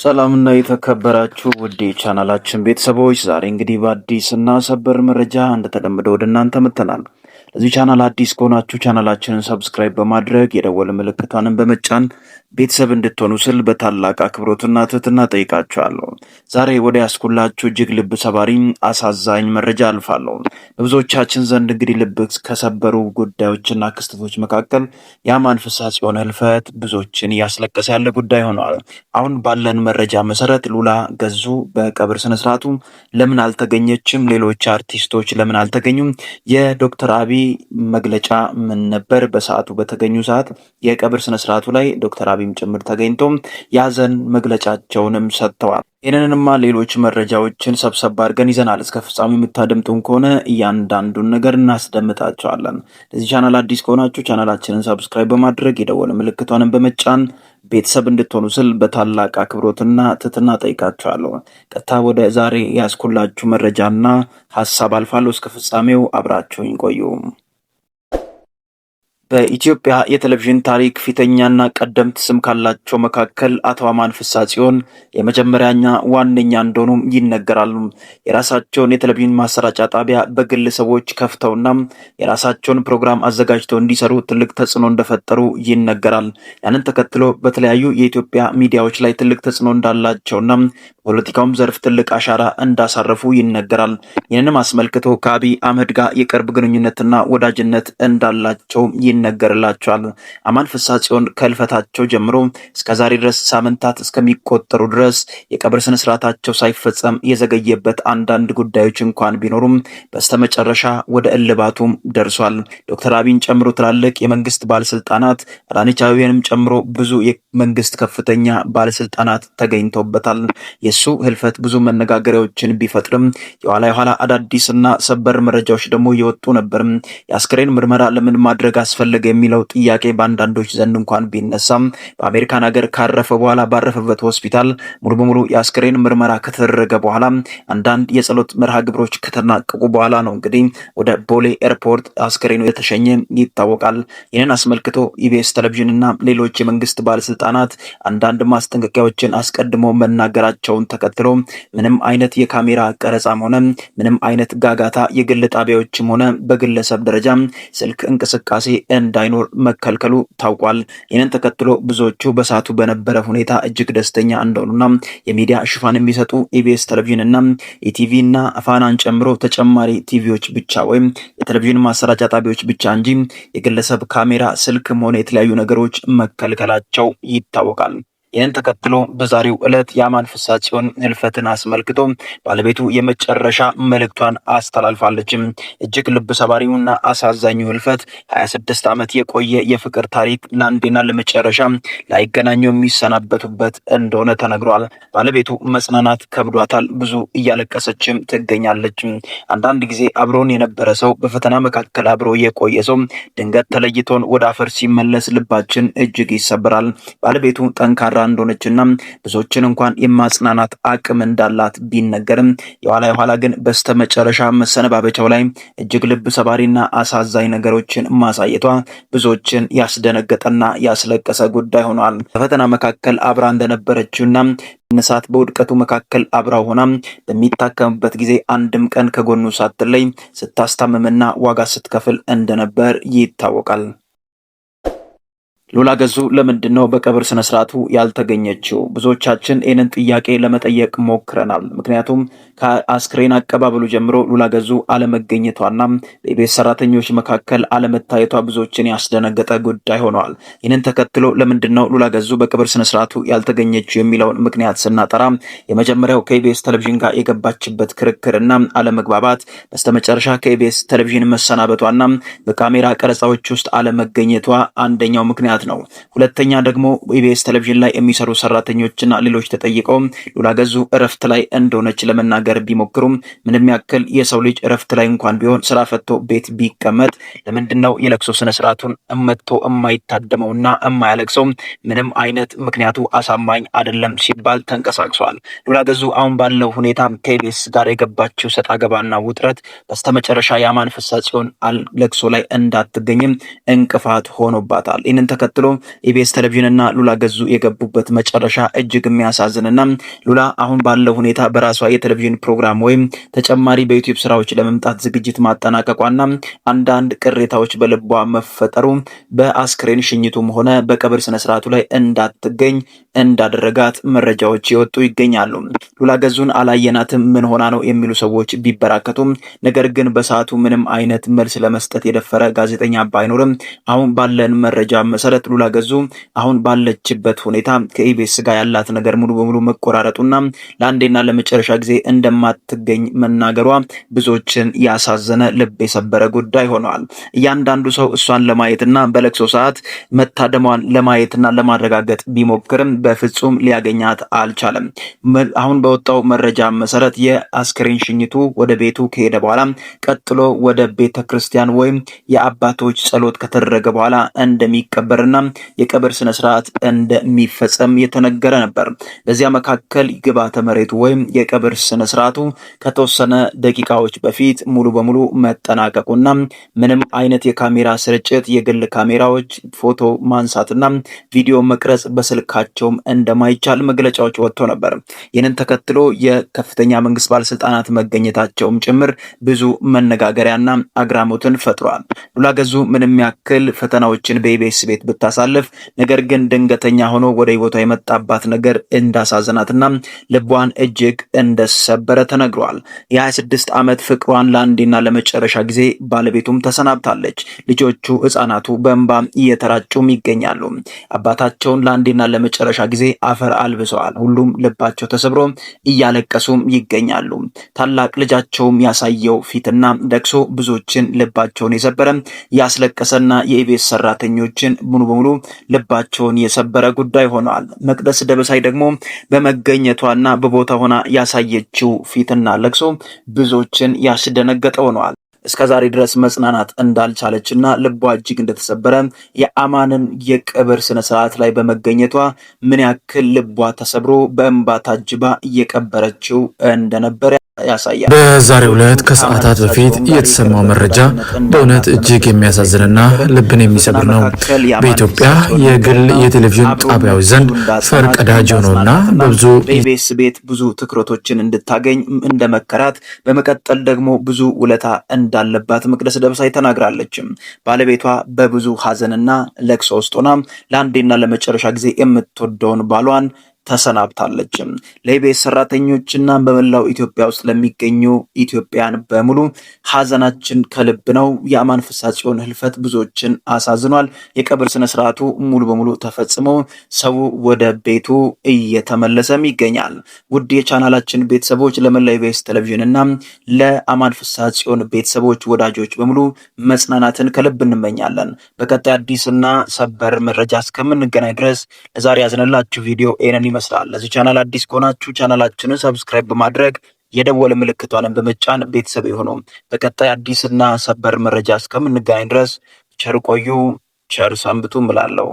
ሰላምና የተከበራችሁ ውድ ቻናላችን ቤተሰቦች ዛሬ እንግዲህ በአዲስና ሰበር መረጃ እንደተለመደው ወደ እናንተ መጥተናል። ለዚህ ቻናል አዲስ ከሆናችሁ ቻናላችንን ሰብስክራይብ በማድረግ የደወል ምልክቷንም በመጫን ቤተሰብ እንድትሆኑ ስል በታላቅ አክብሮትና ትህትና ጠይቃችኋለሁ። ዛሬ ወደ ያስኩላችሁ እጅግ ልብ ሰባሪ አሳዛኝ መረጃ አልፋለሁ። በብዙዎቻችን ዘንድ እንግዲህ ልብ ከሰበሩ ጉዳዮችና ክስተቶች መካከል የአማን ፍስሐጽዮን ህልፈት ብዙዎችን እያስለቀሰ ያለ ጉዳይ ሆኗል። አሁን ባለን መረጃ መሰረት ሉላ ገዙ በቀብር ስነስርዓቱ ለምን አልተገኘችም? ሌሎች አርቲስቶች ለምን አልተገኙም? የዶክተር አብይ መግለጫ ምን ነበር? በሰዓቱ በተገኙ ሰዓት የቀብር ስነስርዓቱ ላይ ዶክተር አብይም ጭምር ተገኝቶ ያዘን መግለጫቸውንም ሰጥተዋል። ይህንንማ ሌሎች መረጃዎችን ሰብሰብ አድርገን ይዘናል። እስከ ፍጻሜ የምታደምጡን ከሆነ እያንዳንዱን ነገር እናስደምጣቸዋለን። ለዚህ ቻናል አዲስ ከሆናችሁ ቻናላችንን ሰብስክራይብ በማድረግ የደወል ምልክቷንም በመጫን ቤተሰብ እንድትሆኑ ስል በታላቅ አክብሮትና ትህትና ጠይቃችኋለሁ። ቀጥታ ወደ ዛሬ ያስኩላችሁ መረጃና ሀሳብ አልፋለሁ። እስከ ፍጻሜው አብራችሁኝ ቆዩ። በኢትዮጵያ የቴሌቪዥን ታሪክ ፊተኛና ቀደምት ስም ካላቸው መካከል አቶ አማን ፍስሐጽዮን የመጀመሪያኛ ዋነኛ እንደሆኑም ይነገራሉ። የራሳቸውን የቴሌቪዥን ማሰራጫ ጣቢያ በግል ሰዎች ከፍተውና የራሳቸውን ፕሮግራም አዘጋጅተው እንዲሰሩ ትልቅ ተጽዕኖ እንደፈጠሩ ይነገራል። ያንን ተከትሎ በተለያዩ የኢትዮጵያ ሚዲያዎች ላይ ትልቅ ተጽዕኖ እንዳላቸውና ፖለቲካውም ዘርፍ ትልቅ አሻራ እንዳሳረፉ ይነገራል። ይህንንም አስመልክቶ ከአብይ አህመድ ጋር የቅርብ ግንኙነትና ወዳጅነት እንዳላቸው ይነገርላቸዋል። አማን ፍስሐጽዮን ከህልፈታቸው ጀምሮ እስከዛሬ ድረስ ሳምንታት እስከሚቆጠሩ ድረስ የቀብር ስነስርዓታቸው ሳይፈጸም የዘገየበት አንዳንድ ጉዳዮች እንኳን ቢኖሩም በስተመጨረሻ ወደ እልባቱም ደርሷል። ዶክተር አብይን ጨምሮ ትላልቅ የመንግስት ባለስልጣናት፣ አዳነች አቤቤንም ጨምሮ ብዙ የመንግስት ከፍተኛ ባለስልጣናት ተገኝተውበታል። የሱ ህልፈት ብዙ መነጋገሪያዎችን ቢፈጥርም የኋላ አዳዲስና ሰበር መረጃዎች ደግሞ እየወጡ ነበር። የአስክሬን ምርመራ ለምን ማድረግ አስፈለገ የሚለው ጥያቄ በአንዳንዶች ዘንድ እንኳን ቢነሳም በአሜሪካን ሀገር ካረፈ በኋላ ባረፈበት ሆስፒታል ሙሉ በሙሉ የአስክሬን ምርመራ ከተደረገ በኋላ አንዳንድ የጸሎት መርሃ ግብሮች ከተናቀቁ በኋላ ነው እንግዲህ ወደ ቦሌ ኤርፖርት አስክሬኑ የተሸኘ ይታወቃል። ይህንን አስመልክቶ ኢቢኤስ ቴሌቪዥን እና ሌሎች የመንግስት ባለስልጣናት አንዳንድ ማስጠንቀቂያዎችን አስቀድሞ መናገራቸውን ተከትሎ ምንም አይነት የካሜራ ቀረጻም ሆነ ምንም አይነት ጋጋታ የግል ጣቢያዎችም ሆነ በግለሰብ ደረጃ ስልክ እንቅስቃሴ እንዳይኖር መከልከሉ ታውቋል። ይህንን ተከትሎ ብዙዎቹ በሰዓቱ በነበረ ሁኔታ እጅግ ደስተኛ እንደሆኑና የሚዲያ ሽፋን የሚሰጡ ኢቢኤስ ቴሌቪዥን እና ኢቲቪ እና ፋናን ጨምሮ ተጨማሪ ቲቪዎች ብቻ ወይም የቴሌቪዥን ማሰራጫ ጣቢያዎች ብቻ እንጂ የግለሰብ ካሜራ ስልክም ሆነ የተለያዩ ነገሮች መከልከላቸው ይታወቃል። ይህን ተከትሎ በዛሬው ዕለት የአማን ፍስሐጽዮን ህልፈትን አስመልክቶ ባለቤቱ የመጨረሻ መልእክቷን አስተላልፋለች። እጅግ ልብ ሰባሪውና አሳዛኙ ህልፈት 26 ዓመት የቆየ የፍቅር ታሪክ ለአንዴና ለመጨረሻ ላይገናኙ የሚሰናበቱበት እንደሆነ ተነግሯል። ባለቤቱ መጽናናት ከብዷታል። ብዙ እያለቀሰችም ትገኛለች። አንዳንድ ጊዜ አብሮን የነበረ ሰው በፈተና መካከል አብሮ የቆየ ሰው ድንገት ተለይቶን ወደ አፈር ሲመለስ ልባችን እጅግ ይሰበራል። ባለቤቱ ጠንካራ እንደሆነችና ብዙዎችን እንኳን የማጽናናት አቅም እንዳላት ቢነገርም የኋላ ግን በስተመጨረሻ መሰነባበቻው ላይ እጅግ ልብ ሰባሪና አሳዛኝ ነገሮችን ማሳየቷ ብዙዎችን ያስደነገጠና ያስለቀሰ ጉዳይ ሆኗል። በፈተና መካከል አብራ እንደነበረችውና ነሳት በውድቀቱ መካከል አብራ ሆና በሚታከምበት ጊዜ አንድም ቀን ከጎኑ ሳትለይ ስታስታምምና ዋጋ ስትከፍል እንደነበር ይታወቃል። ሉላ ገዙ ለምንድን ነው በቀብር ስነ ስርዓቱ ያልተገኘችው? ብዙዎቻችን ይህንን ጥያቄ ለመጠየቅ ሞክረናል። ምክንያቱም ከአስክሬን አቀባበሉ ጀምሮ ሉላ ገዙ አለመገኘቷና በኢቢኤስ ሰራተኞች መካከል አለመታየቷ ብዙዎችን ያስደነገጠ ጉዳይ ሆነዋል። ይህንን ተከትሎ ለምንድን ነው ሉላ ገዙ በቀብር ስነ ስርዓቱ ያልተገኘችው የሚለውን ምክንያት ስናጠራ የመጀመሪያው ከኢቢኤስ ቴሌቪዥን ጋር የገባችበት ክርክርና አለመግባባት፣ በስተመጨረሻ ከኢቢኤስ ቴሌቪዥን መሰናበቷና በካሜራ ቀረጻዎች ውስጥ አለመገኘቷ አንደኛው ምክንያት ነው። ሁለተኛ ደግሞ ኢቢኤስ ቴሌቪዥን ላይ የሚሰሩ ሰራተኞችና ሌሎች ተጠይቀው ሉላ ገዙ እረፍት ላይ እንደሆነች ለመናገር ቢሞክሩም ምንም ያክል የሰው ልጅ እረፍት ላይ እንኳን ቢሆን ስራ ፈቶ ቤት ቢቀመጥ ለምንድነው የለቅሶ ስነ ስርዓቱን መጥቶ የማይታደመውና የማያለቅሰው? ምንም አይነት ምክንያቱ አሳማኝ አይደለም ሲባል ተንቀሳቅሷል። ሉላ ገዙ አሁን ባለው ሁኔታ ከኢቢኤስ ጋር የገባችው ሰጣ ገባና ውጥረት በስተመጨረሻ የአማን ፍስሐጽዮን ለቅሶ ላይ እንዳትገኝም እንቅፋት ሆኖባታል። ይህንን ተከትሎ ኢቢኤስ ቴሌቪዥንና ሉላ ገዙ የገቡበት መጨረሻ እጅግ የሚያሳዝንና ሉላ አሁን ባለው ሁኔታ በራሷ የቴሌቪዥን ፕሮግራም ወይም ተጨማሪ በዩቲዩብ ስራዎች ለመምጣት ዝግጅት ማጠናቀቋና አንዳንድ ቅሬታዎች በልቧ መፈጠሩ በአስክሬን ሽኝቱም ሆነ በቀብር ስነስርዓቱ ላይ እንዳትገኝ እንዳደረጋት መረጃዎች የወጡ ይገኛሉ። ሉላ ገዙን አላየናትም ምን ሆና ነው የሚሉ ሰዎች ቢበራከቱም ነገር ግን በሰዓቱ ምንም አይነት መልስ ለመስጠት የደፈረ ጋዜጠኛ ባይኖርም አሁን ባለን መረጃ መሰረት ሉላ ገዙ አሁን ባለችበት ሁኔታ ከኢቢኤስ ጋር ያላት ነገር ሙሉ በሙሉ መቆራረጡና ለአንዴና ለመጨረሻ ጊዜ እንደማትገኝ መናገሯ ብዙዎችን ያሳዘነ ልብ የሰበረ ጉዳይ ሆኗል። እያንዳንዱ ሰው እሷን ለማየትና በለቅሶ ሰዓት መታደሟን ለማየትና ለማረጋገጥ ቢሞክርም በፍጹም ሊያገኛት አልቻለም። አሁን በወጣው መረጃ መሰረት የአስክሬን ሽኝቱ ወደ ቤቱ ከሄደ በኋላ ቀጥሎ ወደ ቤተ ክርስቲያን ወይም የአባቶች ጸሎት ከተደረገ በኋላ እንደሚቀበርና የቀብር ስነ ስርዓት እንደሚፈጸም የተነገረ ነበር። በዚያ መካከል ግብዓተ መሬቱ ወይም የቀብር ስነ ስርዓቱ ከተወሰነ ደቂቃዎች በፊት ሙሉ በሙሉ መጠናቀቁና ምንም አይነት የካሜራ ስርጭት፣ የግል ካሜራዎች ፎቶ ማንሳትና ቪዲዮ መቅረጽ በስልካቸውም እንደማይቻል መግለጫዎች ወጥቶ ነበር። ይህንን ተከትሎ የከፍተኛ መንግስት ባለስልጣናት መገኘታቸውም ጭምር ብዙ መነጋገሪያና አግራሞትን ፈጥሯል። ሉላ ገዙ ምንም ያክል ፈተናዎችን በኢቢኤስ ቤት ብታሳልፍ ነገር ግን ድንገተኛ ሆኖ ወደ ህይወቷ የመጣባት ነገር እንዳሳዘናትና ልቧን እጅግ እንደሰበረ ተነግሯል። የ26 ዓመት ፍቅሯን ለአንዴና ለመጨረሻ ጊዜ ባለቤቱም ተሰናብታለች። ልጆቹ ህፃናቱ በእንባ እየተራጩም ይገኛሉ። አባታቸውን ለአንዴና ለመጨረሻ ጊዜ አፈር አልብሰዋል። ሁሉም ልባቸው ተሰብሮ እያለቀሱም ይገኛሉ። ታላቅ ልጃቸውም ያሳየው ፊትና ለቅሶ ብዙዎችን ልባቸውን የሰበረ ያስለቀሰና የኢቢኤስ ሰራተኞችን ሙሉ በሙሉ ልባቸውን የሰበረ ጉዳይ ሆኗል። መቅደስ ደበሳይ ደግሞ በመገኘቷና በቦታ ሆና ያሳየችው ፊትና ለቅሶ ብዙዎችን ያስደነገጠ ሆኗል። እስከ ዛሬ ድረስ መጽናናት እንዳልቻለችና ልቧ እጅግ እንደተሰበረ የአማንን የቀብር ስነ ስርዓት ላይ በመገኘቷ ምን ያክል ልቧ ተሰብሮ በእንባ ታጅባ እየቀበረችው እንደነበረ ያሳያል። በዛሬው ዕለት ከሰዓታት በፊት የተሰማው መረጃ በእውነት እጅግ የሚያሳዝንና ልብን የሚሰብር ነው። በኢትዮጵያ የግል የቴሌቪዥን ጣቢያዎች ዘንድ ፈርቀዳጅ ሆኖና በብዙ ኢቢኤስ ቤት ብዙ ትኩረቶችን እንድታገኝ እንደመከራት በመቀጠል ደግሞ ብዙ ውለታ እንዳለባት መቅደስ ደበሳይ ተናግራለችም። ባለቤቷ በብዙ ሀዘንና ለቅሶ ውስጥ ሆና ለአንዴና ለመጨረሻ ጊዜ የምትወደውን ባሏን ተሰናብታለችም። ለኢቢኤስ ሰራተኞችና በመላው ኢትዮጵያ ውስጥ ለሚገኙ ኢትዮጵያን በሙሉ ሀዘናችን ከልብ ነው። የአማን ፍሳጽዮን ህልፈት ብዙዎችን አሳዝኗል። የቀብር ስነ ስርዓቱ ሙሉ በሙሉ ተፈጽሞ ሰው ወደ ቤቱ እየተመለሰም ይገኛል። ውድ የቻናላችን ቤተሰቦች ለመላው ኢቢኤስ ቴሌቪዥንና ለአማን ፍሳጽዮን ቤተሰቦች ወዳጆች በሙሉ መጽናናትን ከልብ እንመኛለን። በቀጣይ አዲስና ሰበር መረጃ እስከምንገናኝ ድረስ ለዛሬ ያዝነላችሁ ቪዲዮ ኤነን ይመስላል። ለዚህ ቻናል አዲስ ከሆናችሁ ቻናላችንን ሰብስክራይብ በማድረግ የደወል ምልክቷን በመጫን ቤተሰብ ይሁኑ። በቀጣይ አዲስና ሰበር መረጃ እስከምንገናኝ ድረስ ቸር ቆዩ፣ ቸር ሰንብቱ እላለሁ።